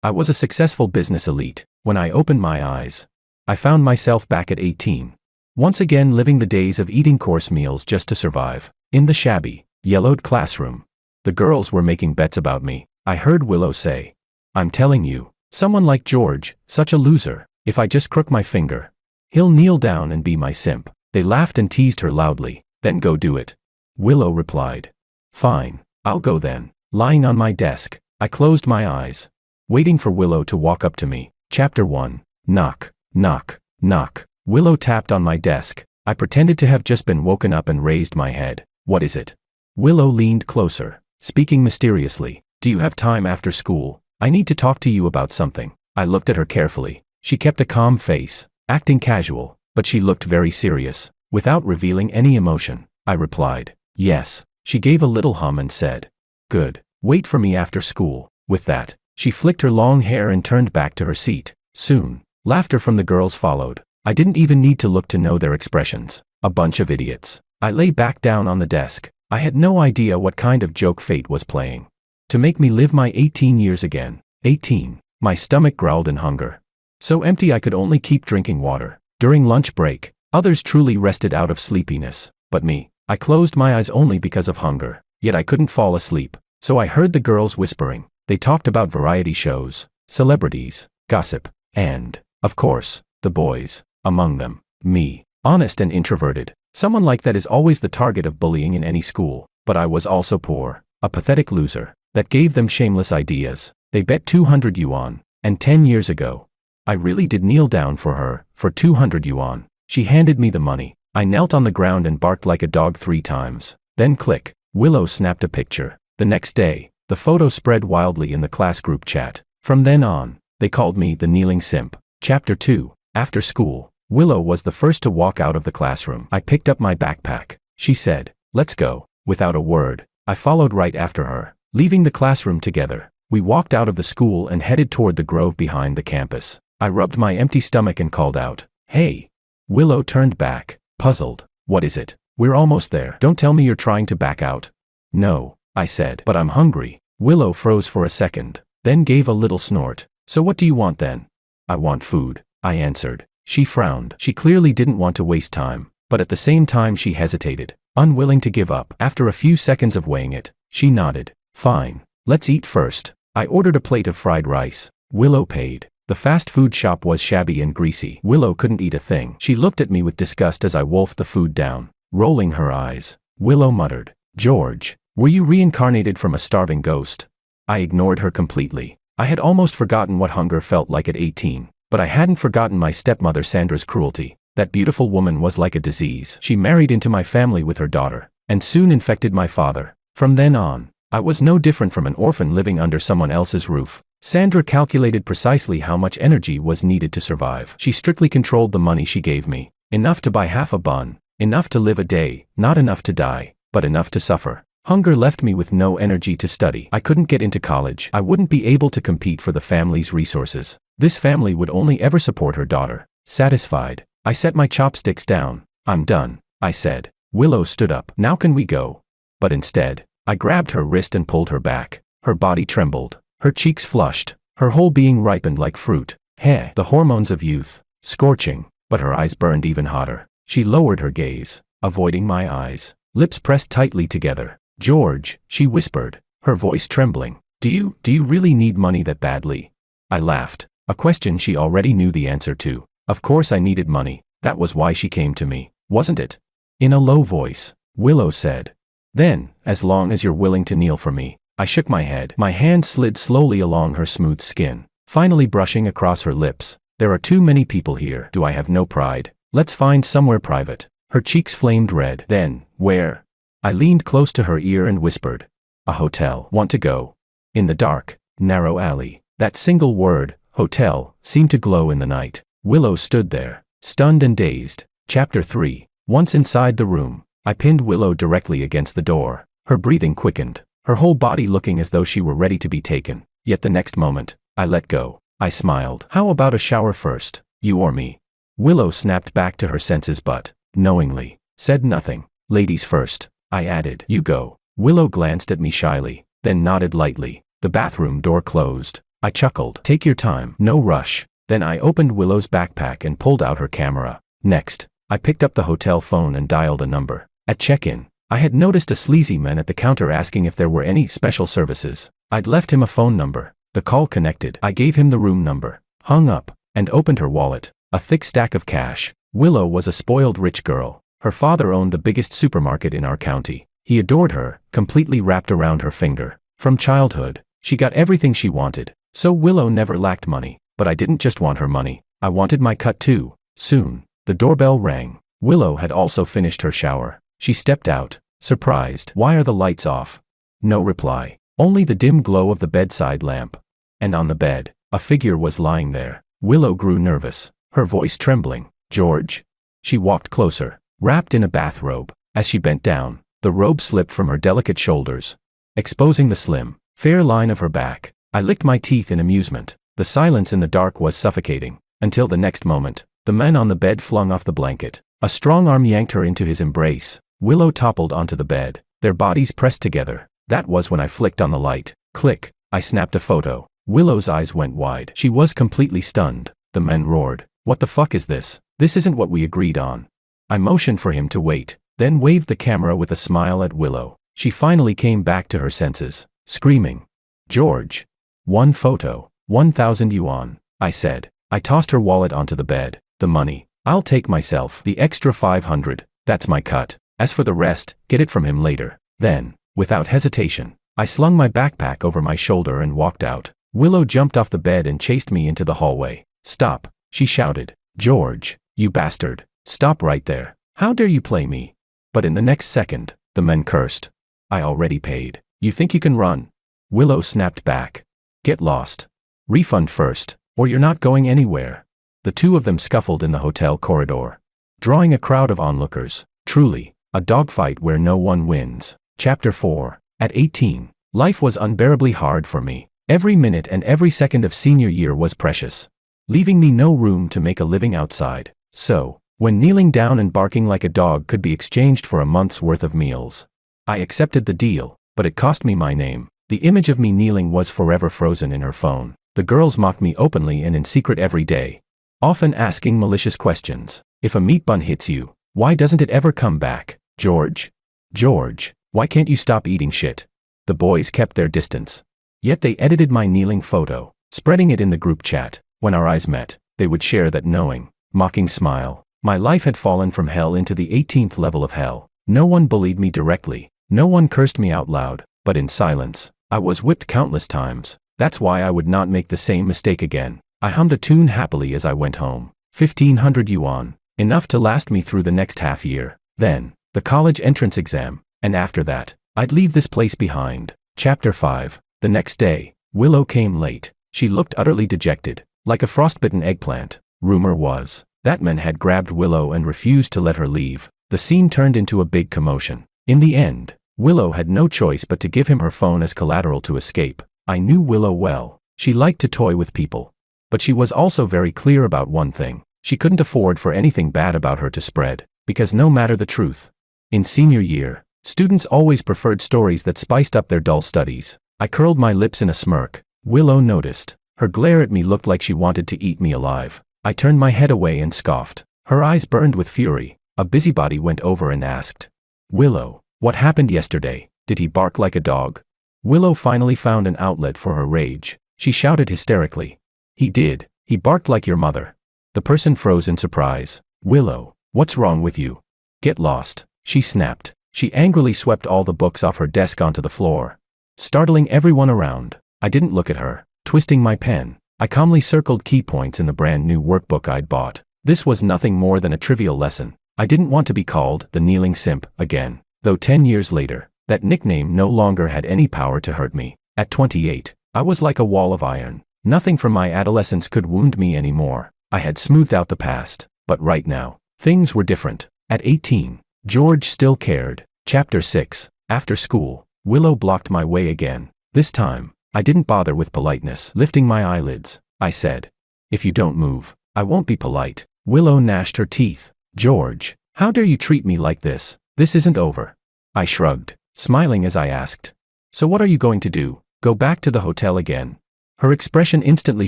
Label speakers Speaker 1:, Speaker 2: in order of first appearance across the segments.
Speaker 1: I was a successful business elite. When I opened my eyes, I found myself back at 18. Once again living the days of eating course meals just to survive. In the shabby, yellowed classroom, the girls were making bets about me. I heard Willow say, "I'm telling you, someone like George, such a loser, if I just crook my finger, he'll kneel down and be my simp." They laughed and teased her loudly. "Then go do it." Willow replied, "Fine, I'll go then." Lying on my desk, I closed my eyes, waiting for Willow to walk up to me. Chapter 1. Knock, knock, knock. Willow tapped on my desk. I pretended to have just been woken up and raised my head. "What is it?" Willow leaned closer, speaking mysteriously. "Do you have time after school? I need to talk to you about something." I looked at her carefully. She kept a calm face, acting casual, but she looked very serious. Without revealing any emotion, I replied, "Yes." She gave a little hum and said, "Good. Wait for me after school." With that, she flicked her long hair and turned back to her seat. Soon, laughter from the girls followed. I didn't even need to look to know their expressions. A bunch of idiots. I lay back down on the desk. I had no idea what kind of joke fate was playing to make me live my 18 years again. 18. My stomach growled in hunger. So empty I could only keep drinking water. During lunch break, others truly rested out of sleepiness. But me, I closed my eyes only because of hunger. Yet I couldn't fall asleep. So I heard the girls whispering. They talked about variety shows, celebrities, gossip, and, of course, the boys. Among them, me, honest and introverted. Someone like that is always the target of bullying in any school. But I was also poor, a pathetic loser, that gave them shameless ideas. They bet 200 yuan, and 10 years ago, I really did kneel down for her, for 200 yuan. She handed me the money. I knelt on the ground and barked like a dog 3 times. Then click, Willow snapped a picture. The next day, the photo spread wildly in the class group chat. From then on, they called me the kneeling simp. Chapter 2. After school, Willow was the first to walk out of the classroom. I picked up my backpack. She said, "Let's go." Without a word, I followed right after her. Leaving the classroom together, we walked out of the school and headed toward the grove behind the campus. I rubbed my empty stomach and called out, "Hey." Willow turned back, puzzled. "What is it?" "We're almost there. Don't tell me you're trying to back out." "No," I said, "but I'm hungry." Willow froze for a second, then gave a little snort. "So what do you want then?" "I want food," I answered. She frowned. She clearly didn't want to waste time, but at the same time she hesitated, unwilling to give up. After a few seconds of weighing it, she nodded. "Fine, let's eat first." I ordered a plate of fried rice. Willow paid. The fast food shop was shabby and greasy. Willow couldn't eat a thing. She looked at me with disgust as I wolfed the food down. Rolling her eyes, Willow muttered, "George, were you reincarnated from a starving ghost?" I ignored her completely. I had almost forgotten what hunger felt like at 18. But I hadn't forgotten my stepmother Sandra's cruelty. That beautiful woman was like a disease. She married into my family with her daughter, and soon infected my father. From then on, I was no different from an orphan living under someone else's roof. Sandra calculated precisely how much energy was needed to survive. She strictly controlled the money she gave me. Enough to buy half a bun, enough to live a day, not enough to die, but enough to suffer. Hunger left me with no energy to study. I couldn't get into college. I wouldn't be able to compete for the family's resources. This family would only ever support her daughter. Satisfied, I set my chopsticks down. "I'm done," I said. Willow stood up. "Now can we go?" But instead, I grabbed her wrist and pulled her back. Her body trembled. Her cheeks flushed. Her whole being ripened like fruit. The hormones of youth. Scorching, but her eyes burned even hotter. She lowered her gaze, avoiding my eyes. Lips pressed tightly together. "George," she whispered, her voice trembling. Do you really need money that badly?" I laughed. A question she already knew the answer to. Of course I needed money. That was why she came to me, wasn't it? In a low voice, Willow said. "Then, as long as you're willing to kneel for me." I shook my head. My hand slid slowly along her smooth skin, finally brushing across her lips. "There are too many people here. Do I have no pride? Let's find somewhere private." Her cheeks flamed red. "Then, where?" I leaned close to her ear and whispered. "A hotel. Want to go?" In the dark, narrow alley, that single word, hotel, seemed to glow in the night. Willow stood there, stunned and dazed. Chapter 3. Once inside the room, I pinned Willow directly against the door. Her breathing quickened, her whole body looking as though she were ready to be taken. Yet the next moment, I let go. I smiled. "How about a shower first, you or me?" Willow snapped back to her senses but, knowingly, said nothing. "Ladies first," I added. "You go." Willow glanced at me shyly, then nodded lightly. The bathroom door closed. I chuckled. Take your time, no rush. Then I opened Willow's backpack and pulled out her camera. Next, I picked up the hotel phone and dialed a number. At check-in, I had noticed a sleazy man at the counter asking if there were any special services. I'd left him a phone number. The call connected. I gave him the room number, hung up, and opened her wallet. A thick stack of cash. Willow was a spoiled rich girl. Her father owned the biggest supermarket in our county. He adored her, completely wrapped around her finger. From childhood, she got everything she wanted. So Willow never lacked money. But I didn't just want her money. I wanted my cut too. Soon, the doorbell rang. Willow had also finished her shower. She stepped out, surprised. Why are the lights off? No reply. Only the dim glow of the bedside lamp. And on the bed, a figure was lying there. Willow grew nervous, her voice trembling. George? She walked closer, wrapped in a bathrobe. As she bent down, the robe slipped from her delicate shoulders, exposing the slim, fair line of her back. I licked my teeth in amusement. The silence in the dark was suffocating, until the next moment, the man on the bed flung off the blanket. A strong arm yanked her into his embrace. Willow toppled onto the bed, their bodies pressed together. That was when I flicked on the light. Click. I snapped a photo. Willow's eyes went wide. She was completely stunned. The man roared. What the fuck is this? This isn't what we agreed on. I motioned for him to wait, then waved the camera with a smile at Willow. She finally came back to her senses, screaming. George. One photo. 1,000 yuan, I said. I tossed her wallet onto the bed. The money. I'll take myself. The extra 500. That's my cut. As for the rest, get it from him later. Then, without hesitation, I slung my backpack over my shoulder and walked out. Willow jumped off the bed and chased me into the hallway. Stop, she shouted. George, you bastard. Stop right there. How dare you play me? But in the next second, the men cursed. I already paid. You think you can run? Willow snapped back. Get lost. Refund first, or you're not going anywhere. The two of them scuffled in the hotel corridor, drawing a crowd of onlookers. Truly, a dogfight where no one wins. Chapter 4. At 18, life was unbearably hard for me. Every minute and every second of senior year was precious, leaving me no room to make a living outside. So, when kneeling down and barking like a dog could be exchanged for a month's worth of meals, I accepted the deal, but it cost me my name. The image of me kneeling was forever frozen in her phone. The girls mocked me openly and in secret every day, often asking malicious questions. If a meat bun hits you, why doesn't it ever come back? George? George, why can't you stop eating shit? The boys kept their distance. Yet they edited my kneeling photo, spreading it in the group chat. When our eyes met, they would share that knowing, mocking smile. My life had fallen from hell into the 18th level of hell. No one bullied me directly. No one cursed me out loud, but in silence, I was whipped countless times. That's why I would not make the same mistake again. I hummed a tune happily as I went home. 1,500 yuan, enough to last me through the next half year. Then, the college entrance exam, and after that, I'd leave this place behind. Chapter 5. The next day, Willow came late. She looked utterly dejected, like a frostbitten eggplant. Rumor was, that man had grabbed Willow and refused to let her leave. The scene turned into a big commotion. In the end, Willow had no choice but to give him her phone as collateral to escape. I knew Willow well. She liked to toy with people. But she was also very clear about one thing. She couldn't afford for anything bad about her to spread, because no matter the truth. In senior year, students always preferred stories that spiced up their dull studies. I curled my lips in a smirk. Willow noticed. Her glare at me looked like she wanted to eat me alive. I turned my head away and scoffed. Her eyes burned with fury. A busybody went over and asked, Willow, what happened yesterday? Did he bark like a dog? Willow finally found an outlet for her rage. She shouted hysterically. He did. He barked like your mother. The person froze in surprise. Willow, what's wrong with you? Get lost, she snapped. She angrily swept all the books off her desk onto the floor, startling everyone around. I didn't look at her. Twisting my pen, I calmly circled key points in the brand new workbook I'd bought. This was nothing more than a trivial lesson. I didn't want to be called the kneeling simp again, though 10 years later, that nickname no longer had any power to hurt me. At 28, I was like a wall of iron. Nothing from my adolescence could wound me anymore. I had smoothed out the past, but right now, things were different. At 18, George still cared. Chapter 6. After school, Willow blocked my way again. This time, I didn't bother with politeness. Lifting my eyelids, I said, if you don't move, I won't be polite. Willow gnashed her teeth. George, how dare you treat me like this? This isn't over. I shrugged, smiling as I asked, so what are you going to do? Go back to the hotel again? Her expression instantly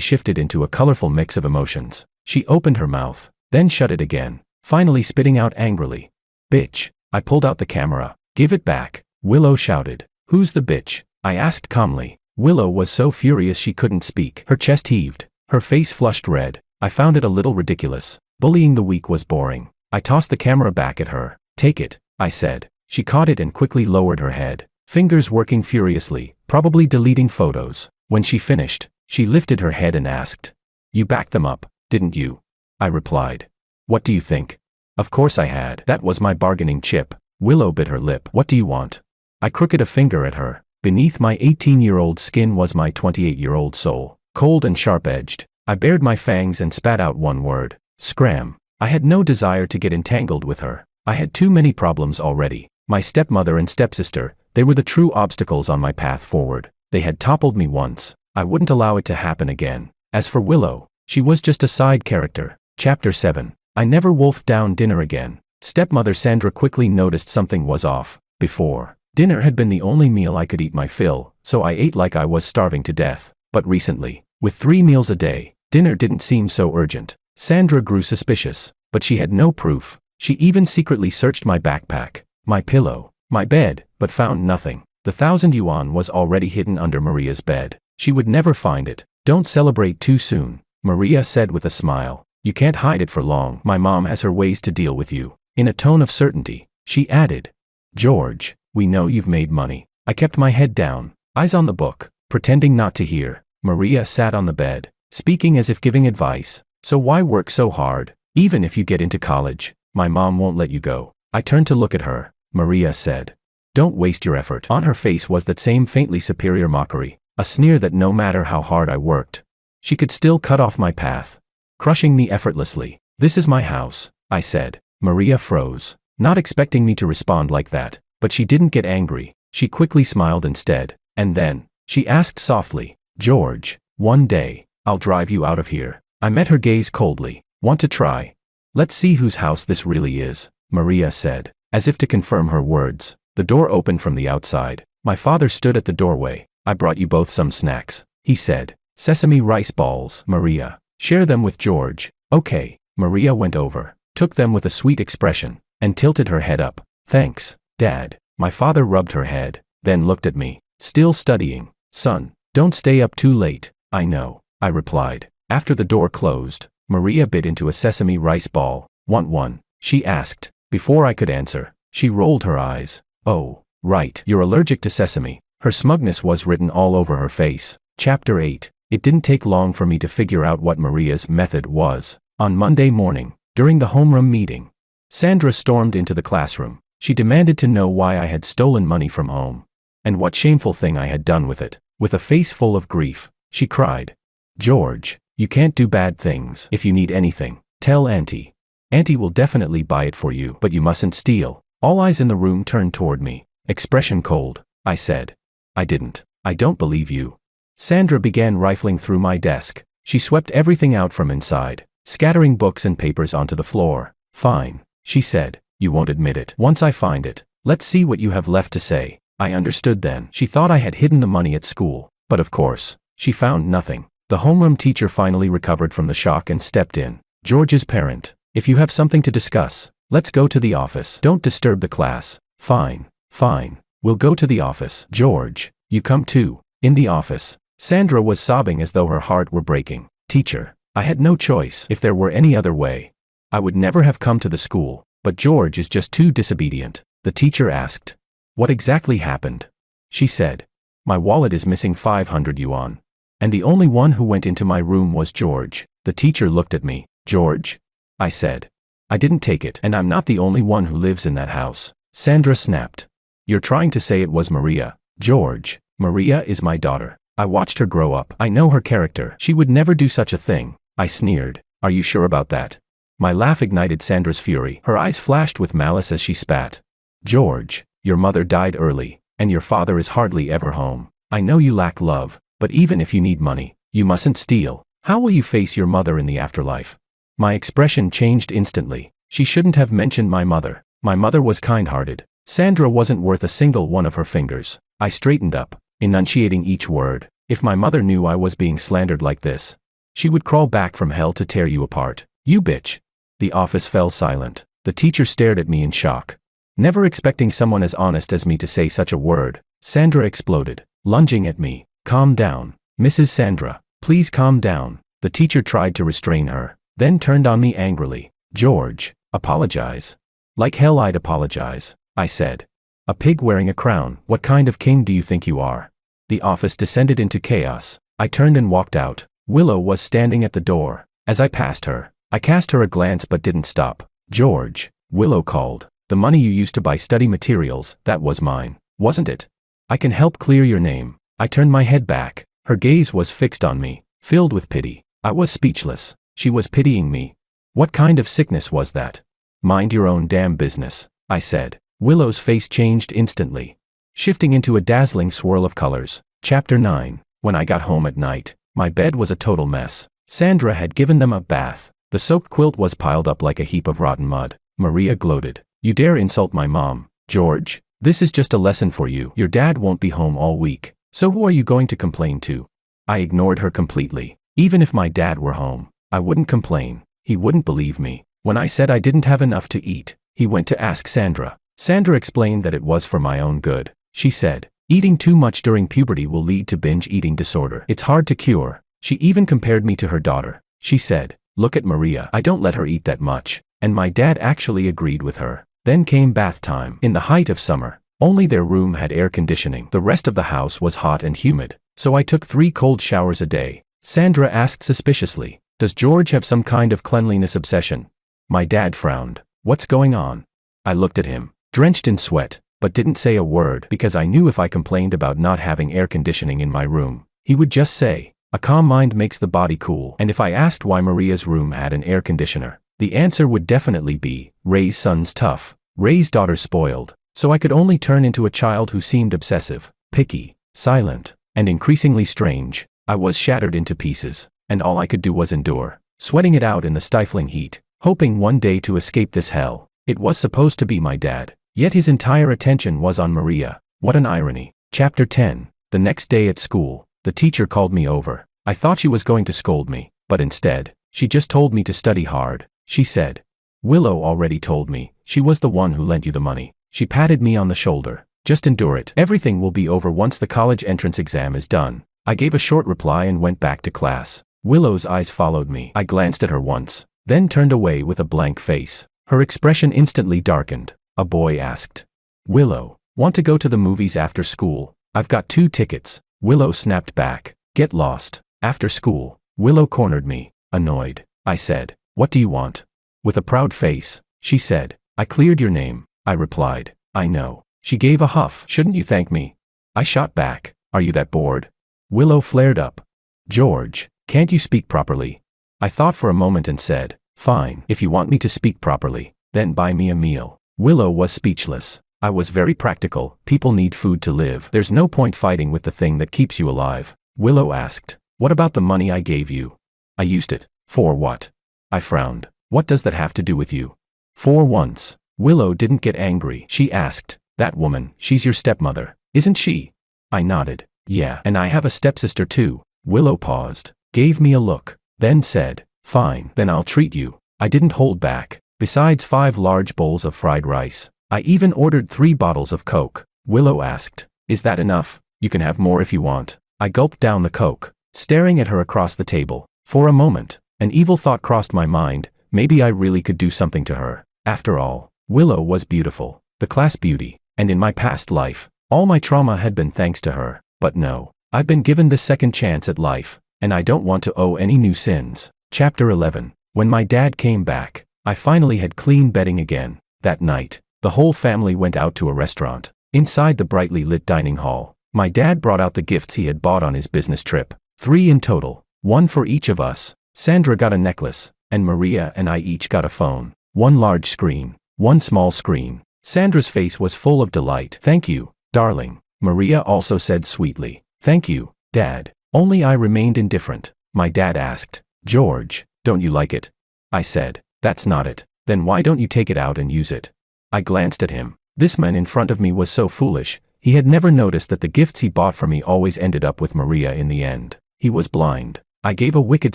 Speaker 1: shifted into a colorful mix of emotions. She opened her mouth, then shut it again, finally spitting out angrily. "Bitch." I pulled out the camera. "Give it back," Willow shouted. "Who's the bitch?" I asked calmly. Willow was so furious she couldn't speak. Her chest heaved. Her face flushed red. I found it a little ridiculous. Bullying the weak was boring. I tossed the camera back at her. "Take it," I said. She caught it and quickly lowered her head, fingers working furiously, probably deleting photos. When she finished, she lifted her head and asked, "You backed them up, didn't you?" I replied, "What do you think?" Of course I had. That was my bargaining chip. Willow bit her lip. "What do you want?" I crooked a finger at her. Beneath my 18-year-old skin was my 28-year-old soul, cold and sharp-edged. I bared my fangs and spat out one word: scram. I had no desire to get entangled with her. I had too many problems already. My stepmother and stepsister, they were the true obstacles on my path forward. They had toppled me once. I wouldn't allow it to happen again. As for Willow, she was just a side character. Chapter 7. I never wolfed down dinner again. Stepmother Sandra quickly noticed something was off. Before, dinner had been the only meal I could eat my fill, so I ate like I was starving to death. But recently, with 3 meals a day, dinner didn't seem so urgent. Sandra grew suspicious, but she had no proof. She even secretly searched my backpack, my pillow, my bed, but found nothing. The 1,000 yuan was already hidden under Maria's bed. She would never find it. "Don't celebrate too soon," Maria said with a smile. "You can't hide it for long. My mom has her ways to deal with you." In a tone of certainty, she added, "George, we know you've made money." I kept my head down, eyes on the book, pretending not to hear. Maria sat on the bed, speaking as if giving advice. "So why work so hard? Even if you get into college, my mom won't let you go." I turned to look at her. Maria said, "Don't waste your effort." On her face was that same faintly superior mockery, a sneer that no matter how hard I worked, she could still cut off my path, crushing me effortlessly. "This is my house," I said. Maria froze, not expecting me to respond like that, but she didn't get angry. She quickly smiled instead, and then, she asked softly, "George, one day, I'll drive you out of here." I met her gaze coldly. "Want to try? Let's see whose house this really is," Maria said, as if to confirm her words. The door opened from the outside. My father stood at the doorway. "I brought you both some snacks," he said. "Sesame rice balls, Maria. Share them with George." "Okay." Maria went over, took them with a sweet expression, and tilted her head up. "Thanks, Dad." My father rubbed her head, then looked at me, still studying. "Son, don't stay up too late." "I know," I replied. After the door closed, Maria bit into a sesame rice ball. "Want one?" she asked. Before I could answer, she rolled her eyes. "Oh, right, you're allergic to sesame." Her smugness was written all over her face. Chapter 8. It didn't take long for me to figure out what Maria's method was. On Monday morning, during the homeroom meeting, Sandra stormed into the classroom. She demanded to know why I had stolen money from home, and what shameful thing I had done with it. With a face full of grief, she cried, "George, you can't do bad things. If you need anything, tell Auntie. Auntie will definitely buy it for you, but you mustn't steal." All eyes in the room turned toward me, expression cold. I said, "I didn't." "I don't believe you." Sandra began rifling through my desk. She swept everything out from inside, scattering books and papers onto the floor. "Fine," she said. "You won't admit it. Once I find it, let's see what you have left to say." I understood then. She thought I had hidden the money at school, but of course, she found nothing. The homeroom teacher finally recovered from the shock and stepped in. "George's parent, if you have something to discuss, let's go to the office. Don't disturb the class." "Fine, fine. We'll go to the office." "George, you come too." In the office, Sandra was sobbing as though her heart were breaking. "Teacher, I had no choice. If there were any other way, I would never have come to the school, but George is just too disobedient." The teacher asked, "What exactly happened?" She said, "My wallet is missing 500 yuan. And the only one who went into my room was George." The teacher looked at me. "George?" I said. "I didn't take it, and I'm not the only one who lives in that house." Sandra snapped. "You're trying to say it was Maria." "George, Maria is my daughter. I watched her grow up. I know her character. She would never do such a thing." I sneered. "Are you sure about that?" My laugh ignited Sandra's fury. Her eyes flashed with malice as she spat. "George, your mother died early, and your father is hardly ever home. I know you lack love, but even if you need money, you mustn't steal. How will you face your mother in the afterlife?" My expression changed instantly. She shouldn't have mentioned my mother. My mother was kind-hearted. Sandra wasn't worth a single one of her fingers. I straightened up, enunciating each word. If my mother knew I was being slandered like this, she would crawl back from hell to tear you apart. You bitch. The office fell silent. The teacher stared at me in shock. Never expecting someone as honest as me to say such a word, Sandra exploded, lunging at me. Calm down, Mrs. Sandra. Please calm down. The teacher tried to restrain her, then turned on me angrily. George, apologize. Like hell I'd apologize, I said. A pig wearing a crown, what kind of king do you think you are? The office descended into chaos. I turned and walked out. Willow was standing at the door. As I passed her, I cast her a glance but didn't stop. George, Willow called. The money you used to buy study materials, that was mine, wasn't it? I can help clear your name. I turned my head back. Her gaze was fixed on me, filled with pity. I was speechless. She was pitying me. What kind of sickness was that? Mind your own damn business, I said. Willow's face changed instantly, shifting into a dazzling swirl of colors. Chapter 9. When I got home at night, my bed was a total mess. Sandra had given them a bath. The soaked quilt was piled up like a heap of rotten mud. Maria gloated. You dare insult my mom, George? This is just a lesson for you. Your dad won't be home all week, so who are you going to complain to? I ignored her completely. Even if my dad were home, I wouldn't complain. He wouldn't believe me. When I said I didn't have enough to eat, he went to ask Sandra. Sandra explained that it was for my own good. She said, eating too much during puberty will lead to binge eating disorder. It's hard to cure. She even compared me to her daughter. She said, look at Maria. I don't let her eat that much. And my dad actually agreed with her. Then came bath time. In the height of summer, only their room had air conditioning. The rest of the house was hot and humid. So I took 3 cold showers a day. Sandra asked suspiciously, does George have some kind of cleanliness obsession? My dad frowned. What's going on? I looked at him, drenched in sweat, but didn't say a word because I knew if I complained about not having air conditioning in my room, he would just say, a calm mind makes the body cool. And if I asked why Maria's room had an air conditioner, the answer would definitely be, Ray's son's tough, Ray's daughter spoiled. So I could only turn into a child who seemed obsessive, picky, silent, and increasingly strange. I was shattered into pieces, and all I could do was endure, sweating it out in the stifling heat, hoping one day to escape this hell. It was supposed to be my dad, yet his entire attention was on Maria. What an irony. Chapter 10. The next day at school, the teacher called me over. I thought she was going to scold me, but instead, she just told me to study hard. She said, Willow already told me, she was the one who lent you the money. She patted me on the shoulder. Just endure it. Everything will be over once the college entrance exam is done. I gave a short reply and went back to class. Willow's eyes followed me. I glanced at her once, then turned away with a blank face. Her expression instantly darkened. A boy asked, Willow, want to go to the movies after school? I've got 2 tickets. Willow snapped back. Get lost. After school. Willow cornered me, annoyed. I said, what do you want? With a proud face, she said, I cleared your name. I replied, I know. She gave a huff. Shouldn't you thank me? I shot back. Are you that bored? Willow flared up. George, can't you speak properly? I thought for a moment and said, fine. If you want me to speak properly, then buy me a meal. Willow was speechless. I was very practical. People need food to live. There's no point fighting with the thing that keeps you alive. Willow asked, what about the money I gave you? I used it. For what? I frowned. What does that have to do with you? For once, Willow didn't get angry. She asked, that woman, she's your stepmother, isn't she? I nodded. Yeah, and I have a stepsister too. Willow paused, gave me a look, then said, fine, then I'll treat you. I didn't hold back. Besides 5 large bowls of fried rice, I even ordered 3 bottles of Coke. Willow asked, is that enough? You can have more if you want. I gulped down the Coke, staring at her across the table. For a moment, an evil thought crossed my mind. Maybe I really could do something to her. After all, Willow was beautiful, the class beauty, and in my past life, all my trauma had been thanks to her. But no, I've been given this second chance at life, and I don't want to owe any new sins. Chapter 11. When my dad came back, I finally had clean bedding again. That night, the whole family went out to a restaurant. Inside the brightly lit dining hall, my dad brought out the gifts he had bought on his business trip. 3 in total, 1 for each of us. Sandra got a necklace, and Maria and I each got a phone. 1 large screen, 1 small screen. Sandra's face was full of delight. Thank you, darling. Maria also said sweetly, thank you, Dad. Only I remained indifferent. My dad asked, George, don't you like it? I said, that's not it. Then why don't you take it out and use it? I glanced at him. This man in front of me was so foolish. He had never noticed that the gifts he bought for me always ended up with Maria in the end. He was blind. I gave a wicked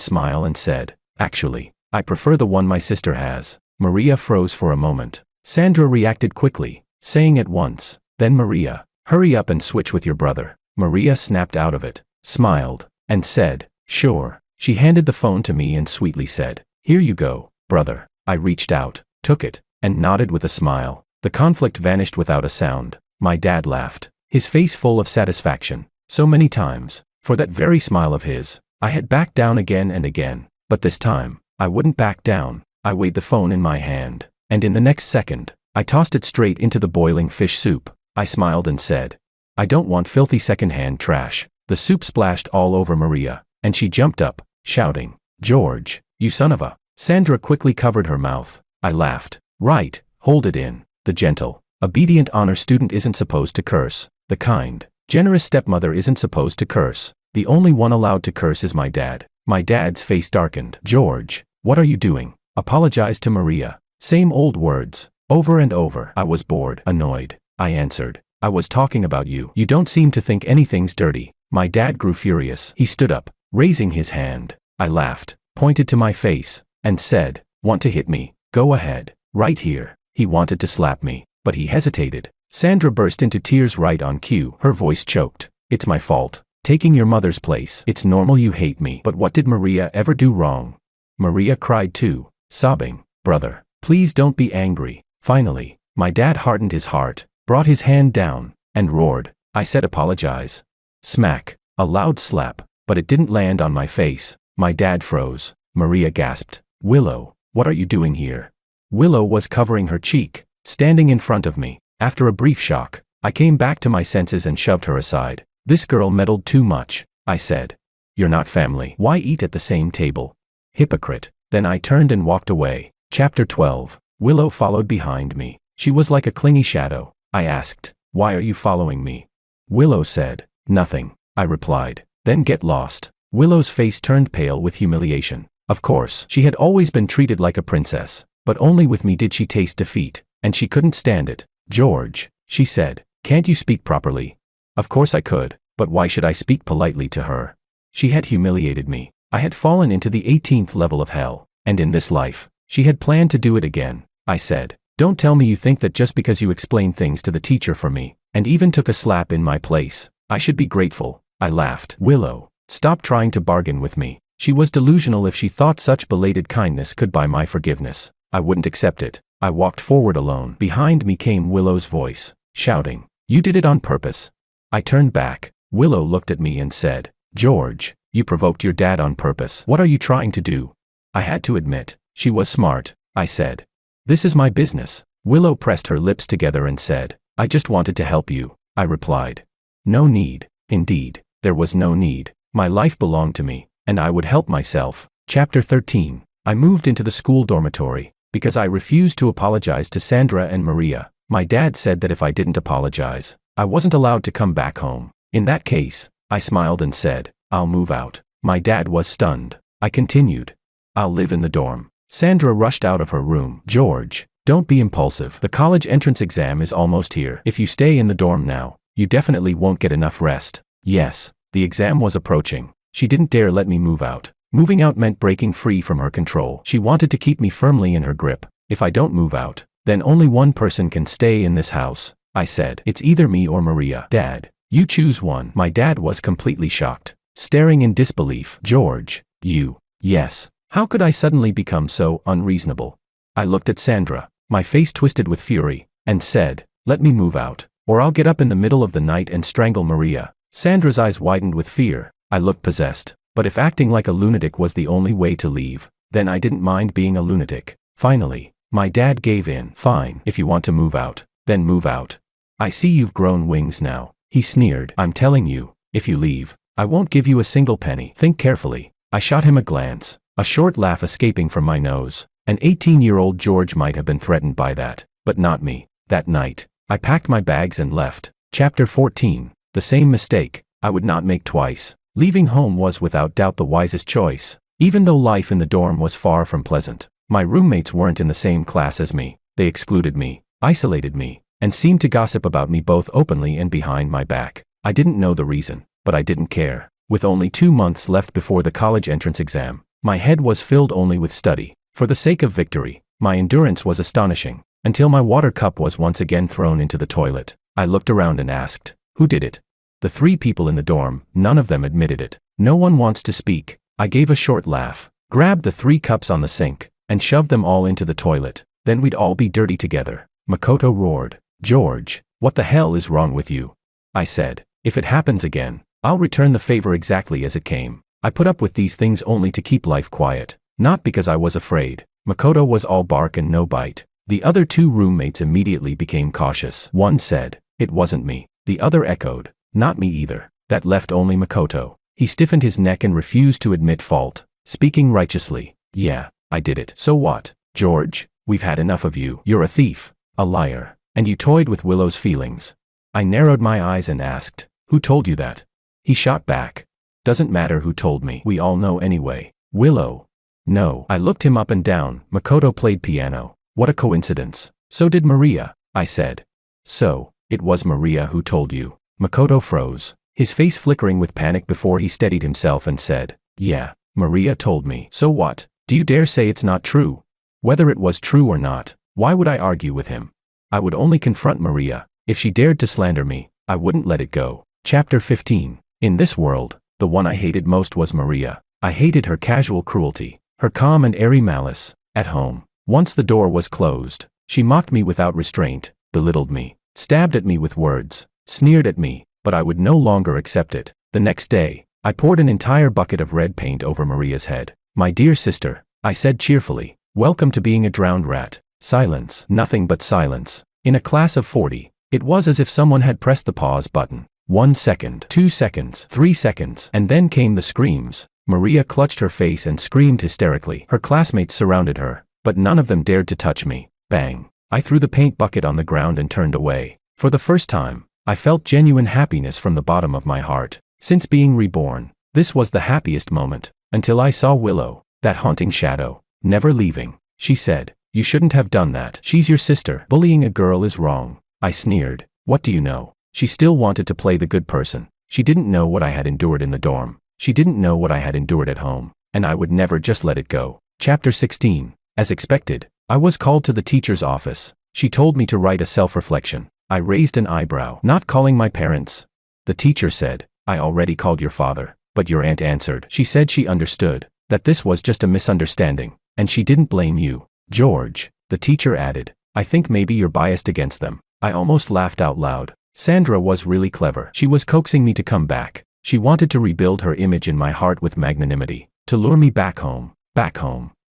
Speaker 1: smile and said, "Actually, I prefer the one my sister has." Maria froze for a moment. Sandra reacted quickly, saying at once, "Then Maria, hurry up and switch with your brother." Maria snapped out of it, smiled, and said, "Sure." She handed the phone to me and sweetly said, "Here you go, brother." I reached out, took it, and nodded with a smile. The conflict vanished without a sound. My dad laughed, his face full of satisfaction. So many times, for that very smile of his, I had backed down again and again, but this time, I wouldn't back down. I weighed the phone in my hand, and in the next second, I tossed it straight into the boiling fish soup. I smiled and said, "I don't want filthy second-hand trash." The soup splashed all over Maria, and she jumped up, shouting, "George, you son of a..." Sandra quickly covered her mouth. I laughed. "Right, hold it in." The gentle, obedient honor student isn't supposed to curse. The kind, generous stepmother isn't supposed to curse. The only one allowed to curse is my dad. My dad's face darkened. "George, what are you doing?" "Apologize to Maria." Same old words, over and over. I was bored, annoyed. I answered, "I was talking about you. You don't seem to think anything's dirty." My dad grew furious. He stood up, raising his hand. I laughed, pointed to my face, and said, "Want to hit me? Go ahead. Right here." He wanted to slap me, but he hesitated. Sandra burst into tears right on cue. Her voice choked. "It's my fault. Taking your mother's place. It's normal you hate me. But what did Maria ever do wrong?" Maria cried too, sobbing, "Brother, please don't be angry." Finally, my dad hardened his heart, brought his hand down, and roared. I said, "Apologize." Smack, a loud slap, but it didn't land on my face. My dad froze. Maria gasped, "Willow, what are you doing here?" Willow was covering her cheek, standing in front of me. After a brief shock, I came back to my senses and shoved her aside. "This girl meddled too much," I said. "You're not family. Why eat at the same table?" Hypocrite. Then I turned and walked away. Chapter 12. Willow followed behind me. She was like a clingy shadow. I asked, "Why are you following me?" Willow said, "Nothing," I replied. "Then get lost." Willow's face turned pale with humiliation. Of course, she had always been treated like a princess, but only with me did she taste defeat, and she couldn't stand it. "George," she said, "can't you speak properly?" Of course I could, but why should I speak politely to her? She had humiliated me. I had fallen into the 18th level of hell, and in this life, she had planned to do it again. I said, "Don't tell me you think that just because you explained things to the teacher for me, and even took a slap in my place, I should be grateful." I laughed. Willow, stop trying to bargain with me. She was delusional if she thought such belated kindness could buy my forgiveness. I wouldn't accept it. I walked forward alone. Behind me came Willow's voice, shouting, "You did it on purpose." I turned back. Willow looked at me and said, "George, you provoked your dad on purpose. What are you trying to do?" I had to admit, she was smart. I said, "This is my business." Willow pressed her lips together and said, "I just wanted to help you." I replied, "No need." Indeed, there was no need. My life belonged to me, and I would help myself. Chapter 13. I moved into the school dormitory. Because I refused to apologize to Sandra and Maria, my dad said that if I didn't apologize, I wasn't allowed to come back home. In that case, I smiled and said, "I'll move out." My dad was stunned. I continued, "I'll live in the dorm." Sandra rushed out of her room. "George, don't be impulsive. The college entrance exam is almost here. If you stay in the dorm now, you definitely won't get enough rest." Yes, the exam was approaching. She didn't dare let me move out. Moving out meant breaking free from her control. She wanted to keep me firmly in her grip. "If I don't move out, then only one person can stay in this house," I said. "It's either me or Maria." "Dad, you choose one." My dad was completely shocked, staring in disbelief. "George, you..." "Yes." How could I suddenly become so unreasonable? I looked at Sandra, my face twisted with fury, and said, "Let me move out, or I'll get up in the middle of the night and strangle Maria." Sandra's eyes widened with fear. I looked possessed. But if acting like a lunatic was the only way to leave, then I didn't mind being a lunatic. Finally, my dad gave in. "Fine, if you want to move out, then move out. I see you've grown wings now," he sneered. "I'm telling you, if you leave, I won't give you a single penny. Think carefully." I shot him a glance, a short laugh escaping from my nose. An 18-year-old George might have been threatened by that, but not me. That night, I packed my bags and left. Chapter 14. The same mistake I would not make twice. Leaving home was without doubt the wisest choice. Even though life in the dorm was far from pleasant, my roommates weren't in the same class as me. They excluded me, isolated me, and seemed to gossip about me both openly and behind my back. I didn't know the reason, but I didn't care. With only 2 months left before the college entrance exam, my head was filled only with study. For the sake of victory, my endurance was astonishing, until my water cup was once again thrown into the toilet. I looked around and asked, who did it? The 3 people in the dorm, none of them admitted it. No one wants to speak. I gave a short laugh, grabbed the 3 cups on the sink, and shoved them all into the toilet. Then we'd all be dirty together. Makoto roared. George, what the hell is wrong with you? I said, if it happens again, I'll return the favor exactly as it came. I put up with these things only to keep life quiet, not because I was afraid. Makoto was all bark and no bite. The other 2 roommates immediately became cautious. One said, it wasn't me. The other echoed, not me either. That left only Makoto. He stiffened his neck and refused to admit fault, speaking righteously. Yeah, I did it. So what, George? We've had enough of you. You're a thief, a liar, and you toyed with Willow's feelings. I narrowed my eyes and asked, who told you that? He shot back. Doesn't matter who told me. We all know anyway. Willow. No. I looked him up and down. Makoto played piano. What a coincidence. So did Maria, I said. So, it was Maria who told you. Makoto froze, his face flickering with panic before he steadied himself and said, yeah, Maria told me. So what? Do you dare say it's not true? Whether it was true or not, why would I argue with him? I would only confront Maria. If she dared to slander me, I wouldn't let it go. Chapter 15. In this world, the one I hated most was Maria. I hated her casual cruelty, her calm and airy malice. At home, once the door was closed, she mocked me without restraint, belittled me, stabbed at me with words, sneered at me, but I would no longer accept it. The next day, I poured an entire bucket of red paint over Maria's head. My dear sister, I said cheerfully, welcome to being a drowned rat. Silence. Nothing but silence. In a class of 40, it was as if someone had pressed the pause button. 1 second, 2 seconds, 3 seconds, and then came the screams. Maria clutched her face and screamed hysterically. Her classmates surrounded her, but none of them dared to touch me. Bang. I threw the paint bucket on the ground and turned away. For the first time, I felt genuine happiness from the bottom of my heart. Since being reborn, this was the happiest moment, until I saw Willow, that haunting shadow, never leaving. She said, you shouldn't have done that. She's your sister. Bullying a girl is wrong. I sneered. What do you know? She still wanted to play the good person. She didn't know what I had endured in the dorm. She didn't know what I had endured at home, and I would never just let it go. Chapter 16. As expected, I was called to the teacher's office. She told me to write a self-reflection. I raised an eyebrow. Not calling my parents? The teacher said, I already called your father, but your aunt answered. She said she understood, that this was just a misunderstanding, and she didn't blame you. George, the teacher added, I think maybe you're biased against them. I almost laughed out loud. Sandra was really clever. She was coaxing me to come back. She wanted to rebuild her image in my heart with magnanimity, to lure me back home,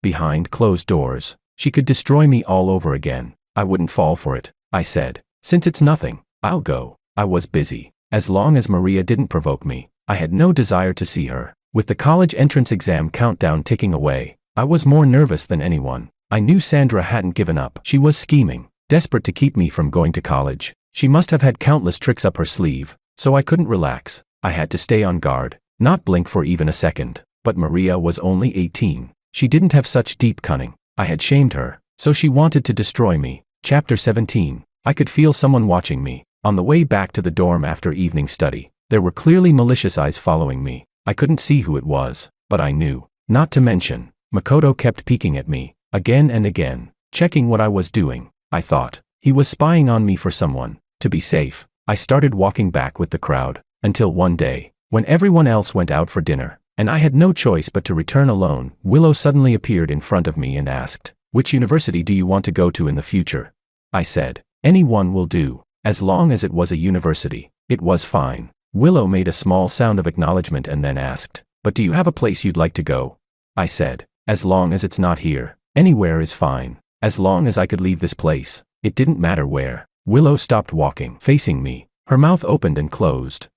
Speaker 1: behind closed doors. She could destroy me all over again. I wouldn't fall for it, I said. Since it's nothing, I'll go. I was busy. As long as Maria didn't provoke me, I had no desire to see her. With the college entrance exam countdown ticking away, I was more nervous than anyone. I knew Sandra hadn't given up. She was scheming, desperate to keep me from going to college. She must have had countless tricks up her sleeve, so I couldn't relax. I had to stay on guard, not blink for even a second. But Maria was only 18. She didn't have such deep cunning. I had shamed her, so she wanted to destroy me. Chapter 17. I could feel someone watching me. On the way back to the dorm after evening study, there were clearly malicious eyes following me. I couldn't see who it was, but I knew. Not to mention, Makoto kept peeking at me, again and again, checking what I was doing. I thought, he was spying on me for someone. To be safe, I started walking back with the crowd, until one day, when everyone else went out for dinner, and I had no choice but to return alone, Willow suddenly appeared in front of me and asked, which university do you want to go to in the future? I said, any one will do, as long as it was a university. It was fine. Willow made a small sound of acknowledgement and then asked, but do you have a place you'd like to go? I said, as long as it's not here, anywhere is fine. As long as I could leave this place, it didn't matter where. Willow stopped walking, facing me. Her mouth opened and closed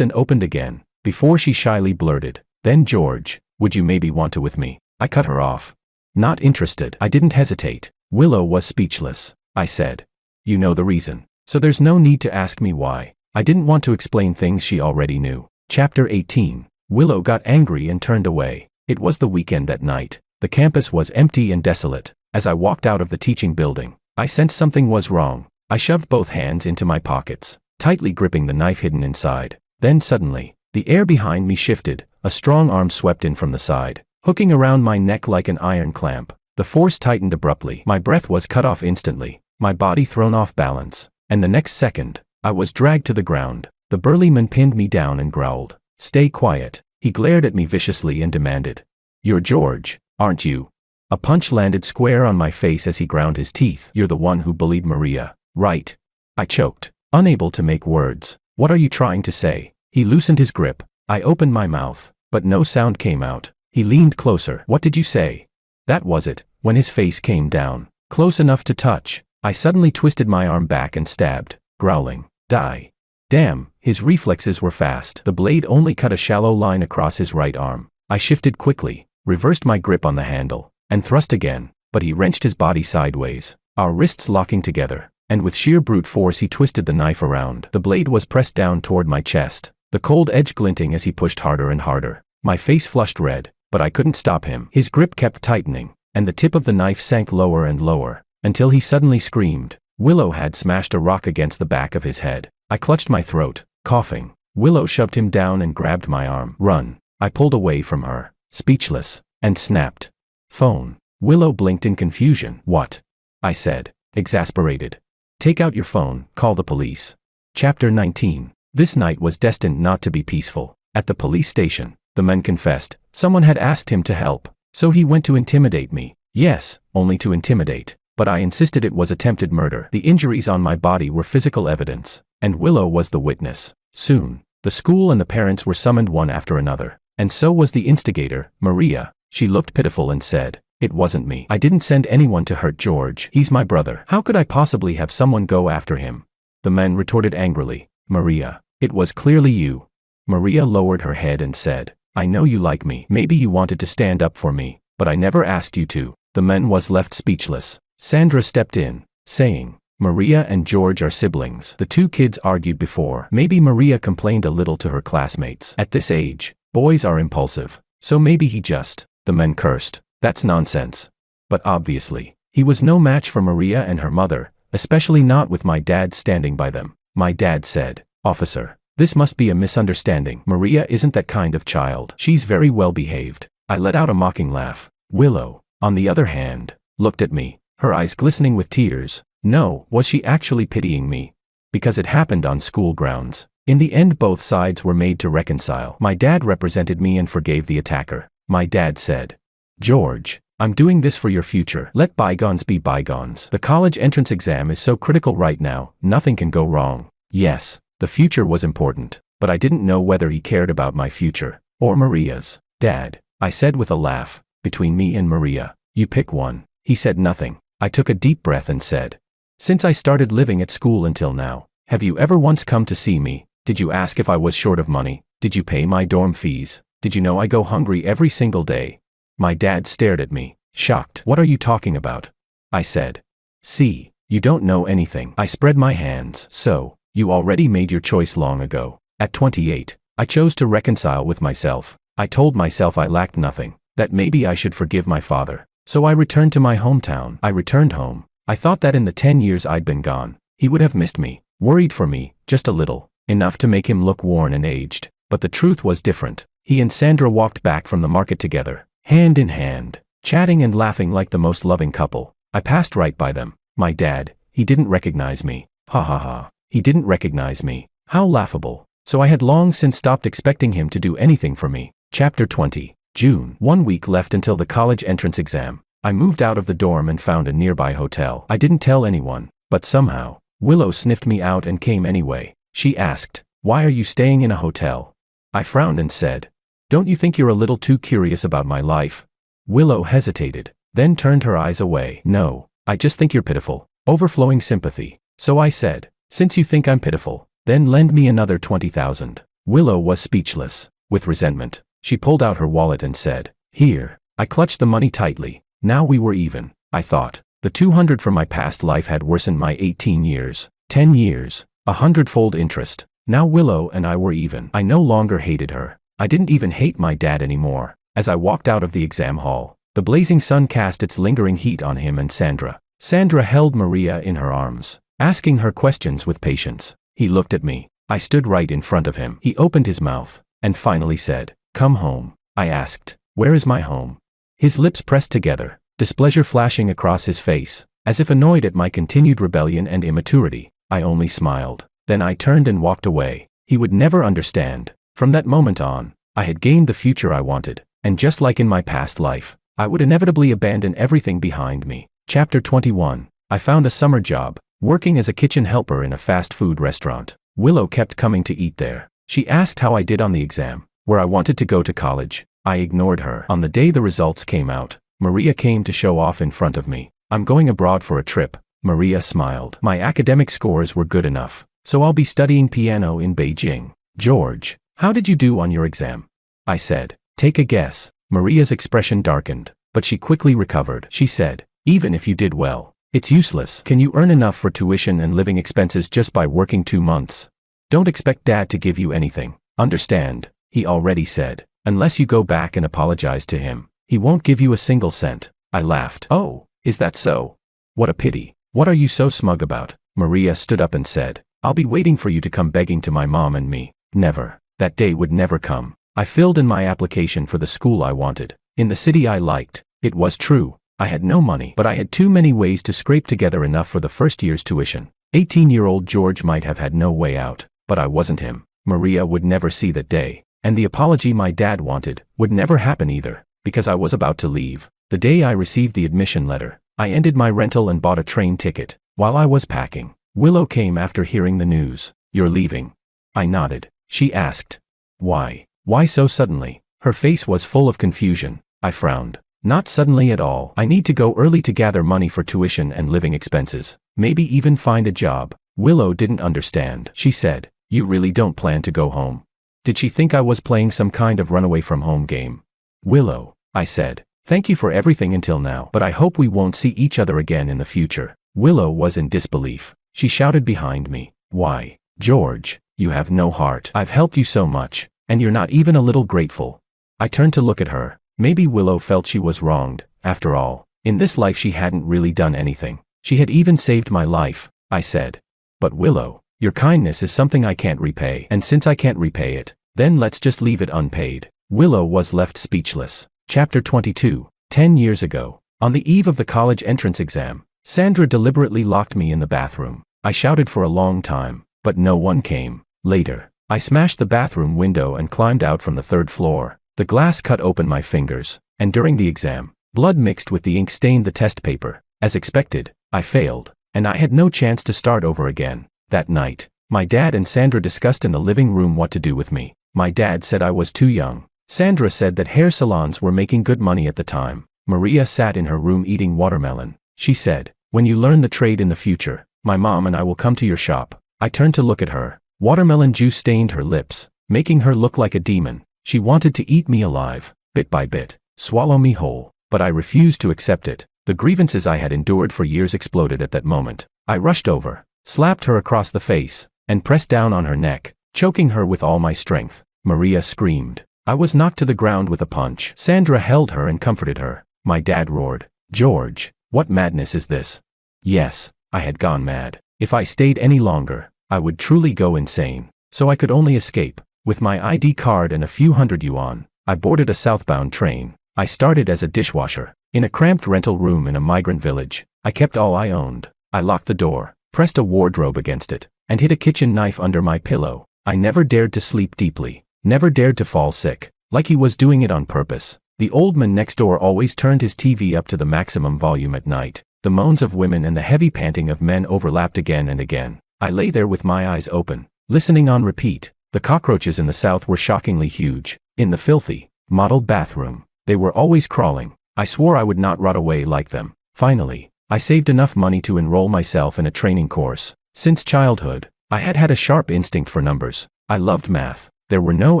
Speaker 1: and opened again, before she shyly blurted, then George, would you maybe want to with me? I cut her off. Not interested. I didn't hesitate. Willow was speechless. I said, you know the reason, so there's no need to ask me why. I didn't want to explain things she already knew. Chapter 18. Willow got angry and turned away. It was the weekend that night. The campus was empty and desolate. As I walked out of the teaching building, I sensed something was wrong. I shoved both hands into my pockets, tightly gripping the knife hidden inside. Then suddenly, the air behind me shifted, a strong arm swept in from the side, hooking around my neck like an iron clamp. The force tightened abruptly. My breath was cut off instantly, my body thrown off balance, and the next second, I was dragged to the ground. The burly man pinned me down and growled, "Stay quiet." He glared at me viciously and demanded, "You're George, aren't you?" A punch landed square on my face as he ground his teeth. "You're the one who bullied Maria, right?" I choked, unable to make words. "What are you trying to say?" He loosened his grip. I opened my mouth, but no sound came out. He leaned closer. "What did you say?" That was it, when his face came down, close enough to touch. I suddenly twisted my arm back and stabbed, growling, "Die." Damn, his reflexes were fast. The blade only cut a shallow line across his right arm. I shifted quickly, reversed my grip on the handle, and thrust again, but he wrenched his body sideways, our wrists locking together, and with sheer brute force he twisted the knife around. The blade was pressed down toward my chest, the cold edge glinting as he pushed harder and harder. My face flushed red, but I couldn't stop him. His grip kept tightening, and the tip of the knife sank lower and lower, until he suddenly screamed. Willow had smashed a rock against the back of his head. I clutched my throat, coughing. Willow shoved him down and grabbed my arm. "Run." I pulled away from her, speechless, and snapped. "Phone." Willow blinked in confusion. "What?" I said, exasperated. "Take out your phone, call the police." Chapter 19. This night was destined not to be peaceful. At the police station, the man confessed, someone had asked him to help, so he went to intimidate me. Yes, only to intimidate. But I insisted it was attempted murder. The injuries on my body were physical evidence, and Willow was the witness. Soon, the school and the parents were summoned one after another, and so was the instigator, Maria. She looked pitiful and said, "It wasn't me. I didn't send anyone to hurt George. He's my brother. How could I possibly have someone go after him?" The man retorted angrily, "Maria, it was clearly you." Maria lowered her head and said, "I know you like me. Maybe you wanted to stand up for me, but I never asked you to." The man was left speechless. Sandra stepped in, saying, "Maria and George are siblings. The two kids argued before. Maybe Maria complained a little to her classmates. At this age, boys are impulsive, so maybe he just." The man cursed. "That's nonsense." But obviously, he was no match for Maria and her mother, especially not with my dad standing by them. My dad said, "Officer, this must be a misunderstanding. Maria isn't that kind of child. She's very well behaved." I let out a mocking laugh. Willow, on the other hand, looked at me, her eyes glistening with tears. No, was she actually pitying me? Because it happened on school grounds. In the end, both sides were made to reconcile. My dad represented me and forgave the attacker. My dad said, "George, I'm doing this for your future. Let bygones be bygones. The college entrance exam is so critical right now, nothing can go wrong." Yes, the future was important, but I didn't know whether he cared about my future, or Maria's. "Dad," I said with a laugh, "between me and Maria, you pick one." He said nothing. I took a deep breath and said, "Since I started living at school until now, have you ever once come to see me? Did you ask if I was short of money? Did you pay my dorm fees? Did you know I go hungry every single day?" My dad stared at me, shocked. "What are you talking about?" I said. "See, you don't know anything." I spread my hands. "So, you already made your choice long ago. At 28, I chose to reconcile with myself. I told myself I lacked nothing, that maybe I should forgive my father. So I returned to my hometown. I returned home. I thought that in the 10 years I'd been gone, he would have missed me, worried for me, just a little, enough to make him look worn and aged. But the truth was different. He and Sandra walked back from the market together, hand in hand, chatting and laughing like the most loving couple. I passed right by them. My dad, he didn't recognize me. Ha ha ha. He didn't recognize me. How laughable. So I had long since stopped expecting him to do anything for me. Chapter 20. June. 1 week left until the college entrance exam. I moved out of the dorm and found a nearby hotel. I didn't tell anyone, but somehow, Willow sniffed me out and came anyway. She asked, "Why are you staying in a hotel?" I frowned and said, "Don't you think you're a little too curious about my life?" Willow hesitated, then turned her eyes away. "No, I just think you're pitiful." Overflowing sympathy. So I said, "Since you think I'm pitiful, then lend me another 20,000. Willow was speechless. With resentment, she pulled out her wallet and said, "Here." I clutched the money tightly. Now we were even, I thought. The 200 from my past life had worsened my 18 years, 10 years, 100-fold interest. Now Willow and I were even. I no longer hated her. I didn't even hate my dad anymore. As I walked out of the exam hall, the blazing sun cast its lingering heat on him and Sandra. Sandra held Maria in her arms, asking her questions with patience. He looked at me. I stood right in front of him. He opened his mouth and finally said, "Come home." I asked, "Where is my home?" His lips pressed together, displeasure flashing across his face, as if annoyed at my continued rebellion and immaturity. I only smiled. Then I turned and walked away. He would never understand. From that moment on, I had gained the future I wanted, and just like in my past life, I would inevitably abandon everything behind me. Chapter 21. I found a summer job, working as a kitchen helper in a fast food restaurant. Willow kept coming to eat there. She asked how I did on the exam, where I wanted to go to college. I ignored her. On the day the results came out, Maria came to show off in front of me. "I'm going abroad for a trip." Maria smiled. "My academic scores were good enough, so I'll be studying piano in Beijing." "George, how did you do on your exam?" I said. "Take a guess." Maria's expression darkened, but she quickly recovered. She said, "Even if you did well, it's useless. Can you earn enough for tuition and living expenses just by working 2 months? Don't expect Dad to give you anything. Understand," he already said. "Unless you go back and apologize to him, he won't give you a single cent." I laughed. "Oh, is that so? What a pity. What are you so smug about?" Maria stood up and said, "I'll be waiting for you to come begging to my mom and me." Never. That day would never come. I filled in my application for the school I wanted, in the city I liked. It was true. I had no money, but I had too many ways to scrape together enough for the first year's tuition. 18-year-old George might have had no way out, but I wasn't him. Maria would never see that day, and the apology my dad wanted would never happen either, because I was about to leave. The day I received the admission letter, I ended my rental and bought a train ticket. While I was packing, Willow came after hearing the news. "You're leaving?" I nodded. She asked, "Why? Why so suddenly?" Her face was full of confusion. I frowned. "Not suddenly at all. I need to go early to gather money for tuition and living expenses. Maybe even find a job." Willow didn't understand. She said, "You really don't plan to go home?" Did she think I was playing some kind of runaway from home game? "Willow," I said, "thank you for everything until now, but I hope we won't see each other again in the future." Willow was in disbelief. She shouted behind me, "Why, George, you have no heart. I've helped you so much, and you're not even a little grateful." I turned to look at her. Maybe Willow felt she was wronged. After all, in this life she hadn't really done anything. She had even saved my life. I said, "But Willow, your kindness is something I can't repay, and since I can't repay it, then let's just leave it unpaid." Willow was left speechless. Chapter 22. 10 years ago, on the eve of the college entrance exam, Sandra deliberately locked me in the bathroom. I shouted for a long time, but no one came. Later, I smashed the bathroom window and climbed out from the 3rd floor. The glass cut open my fingers, and during the exam, blood mixed with the ink stained the test paper. As expected, I failed, and I had no chance to start over again. That night, my dad and Sandra discussed in the living room what to do with me. My dad said I was too young. Sandra said that hair salons were making good money at the time. Maria sat in her room eating watermelon. She said, "When you learn the trade in the future, my mom and I will come to your shop." I turned to look at her. Watermelon juice stained her lips, making her look like a demon. She wanted to eat me alive, bit by bit, swallow me whole, but I refused to accept it. The grievances I had endured for years exploded at that moment. I rushed over, slapped her across the face, and pressed down on her neck, choking her with all my strength. Maria screamed. I was knocked to the ground with a punch. Sandra held her and comforted her. My dad roared, "George, what madness is this?" Yes, I had gone mad. If I stayed any longer, I would truly go insane. So I could only escape. With my ID card and a few hundred yuan, I boarded a southbound train. I started as a dishwasher, in a cramped rental room in a migrant village. I kept all I owned. I locked the door, pressed a wardrobe against it, and hid a kitchen knife under my pillow. I never dared to sleep deeply, never dared to fall sick, like he was doing it on purpose. The old man next door always turned his TV up to the maximum volume at night. The moans of women and the heavy panting of men overlapped again and again. I lay there with my eyes open, listening on repeat. The cockroaches in the south were shockingly huge. In the filthy, modeled bathroom, they were always crawling. I swore I would not rot away like them. Finally, I saved enough money to enroll myself in a training course. Since childhood, I had had a sharp instinct for numbers. I loved math. There were no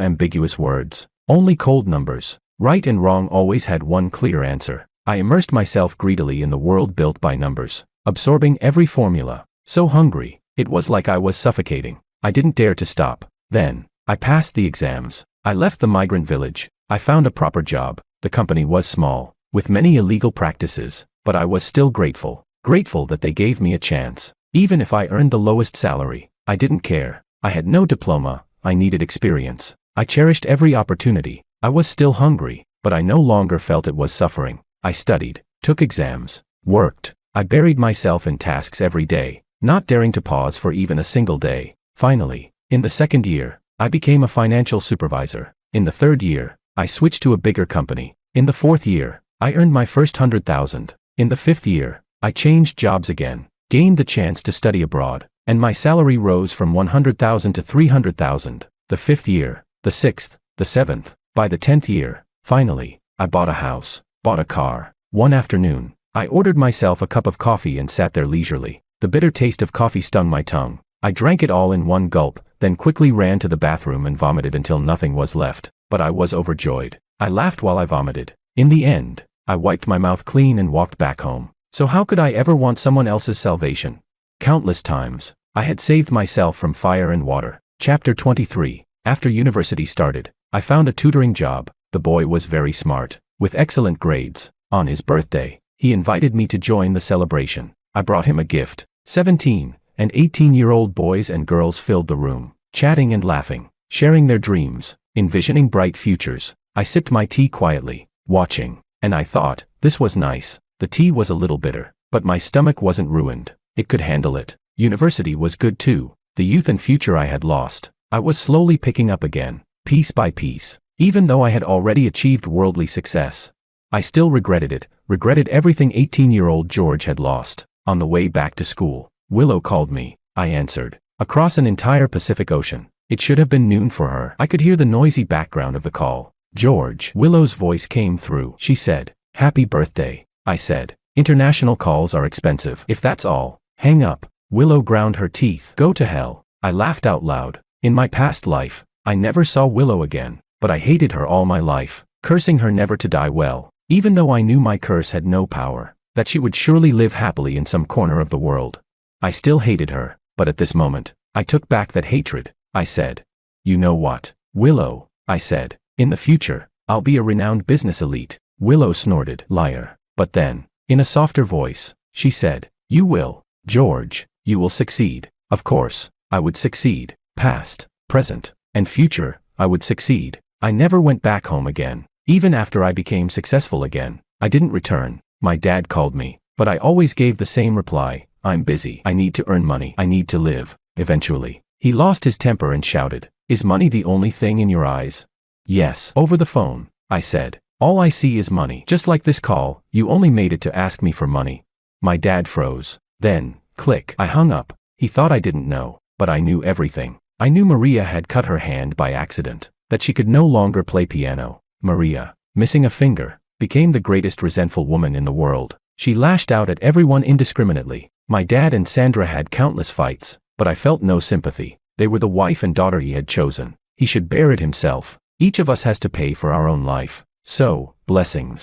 Speaker 1: ambiguous words, only cold numbers. Right and wrong always had one clear answer. I immersed myself greedily in the world built by numbers, absorbing every formula. So hungry, it was like I was suffocating. I didn't dare to stop. Then, I passed the exams. I left the migrant village. I found a proper job. The company was small, with many illegal practices, but I was still grateful. Grateful that they gave me a chance. Even if I earned the lowest salary, I didn't care. I had no diploma, I needed experience. I cherished every opportunity. I was still hungry, but I no longer felt it was suffering. I studied, took exams, worked. I buried myself in tasks every day, not daring to pause for even a single day. Finally, in the second year, I became a financial supervisor. In the third year, I switched to a bigger company. In the fourth year, I earned my first 100,000. In the fifth year, I changed jobs again, gained the chance to study abroad, and my salary rose from 100,000 to 300,000. The fifth year, the sixth, the seventh. By the 10th year, finally, I bought a house, bought a car. One afternoon, I ordered myself a cup of coffee and sat there leisurely. The bitter taste of coffee stung my tongue. I drank it all in one gulp, then quickly ran to the bathroom and vomited until nothing was left. But I was overjoyed. I laughed while I vomited. In the end, I wiped my mouth clean and walked back home. So how could I ever want someone else's salvation? Countless times, I had saved myself from fire and water. Chapter 23. After university started, I found a tutoring job. The boy was very smart, with excellent grades. On his birthday, he invited me to join the celebration. I brought him a gift. 17 and 18-year-old boys and girls filled the room, chatting and laughing, sharing their dreams, envisioning bright futures. I sipped my tea quietly, watching, and I thought, this was nice. The tea was a little bitter, but my stomach wasn't ruined. It could handle it. University was good too. The youth and future I had lost, I was slowly picking up again, piece by piece. Even though I had already achieved worldly success, I still regretted it, regretted everything 18-year-old George had lost. On the way back to school, Willow called me. I answered. Across an entire Pacific Ocean. It should have been noon for her. I could hear the noisy background of the call. George. Willow's voice came through. She said, "Happy birthday." I said, "International calls are expensive. If that's all, hang up." Willow ground her teeth. "Go to hell." I laughed out loud. In my past life, I never saw Willow again, but I hated her all my life, cursing her never to die well. Even though I knew my curse had no power, that she would surely live happily in some corner of the world. I still hated her, but at this moment, I took back that hatred. I said, "You know what, Willow?" I said, "In the future, I'll be a renowned business elite." Willow snorted, "Liar." But then, in a softer voice, she said, "You will, George, you will succeed." Of course, I would succeed. Past, present, and future, I would succeed. I never went back home again. Even after I became successful again, I didn't return. My dad called me, but I always gave the same reply: "I'm busy. I need to earn money. I need to live." Eventually, he lost his temper and shouted, "Is money the only thing in your eyes?" "Yes." Over the phone, I said, "All I see is money. Just like this call, you only made it to ask me for money." My dad froze. Then, click, I hung up. He thought I didn't know, but I knew everything. I knew Maria had cut her hand by accident, that she could no longer play piano. Maria, missing a finger, became the greatest resentful woman in the world. She lashed out at everyone indiscriminately. My dad and Sandra had countless fights, but I felt no sympathy. They were the wife and daughter he had chosen. He should bear it himself. Each of us has to pay for our own life. So, blessings.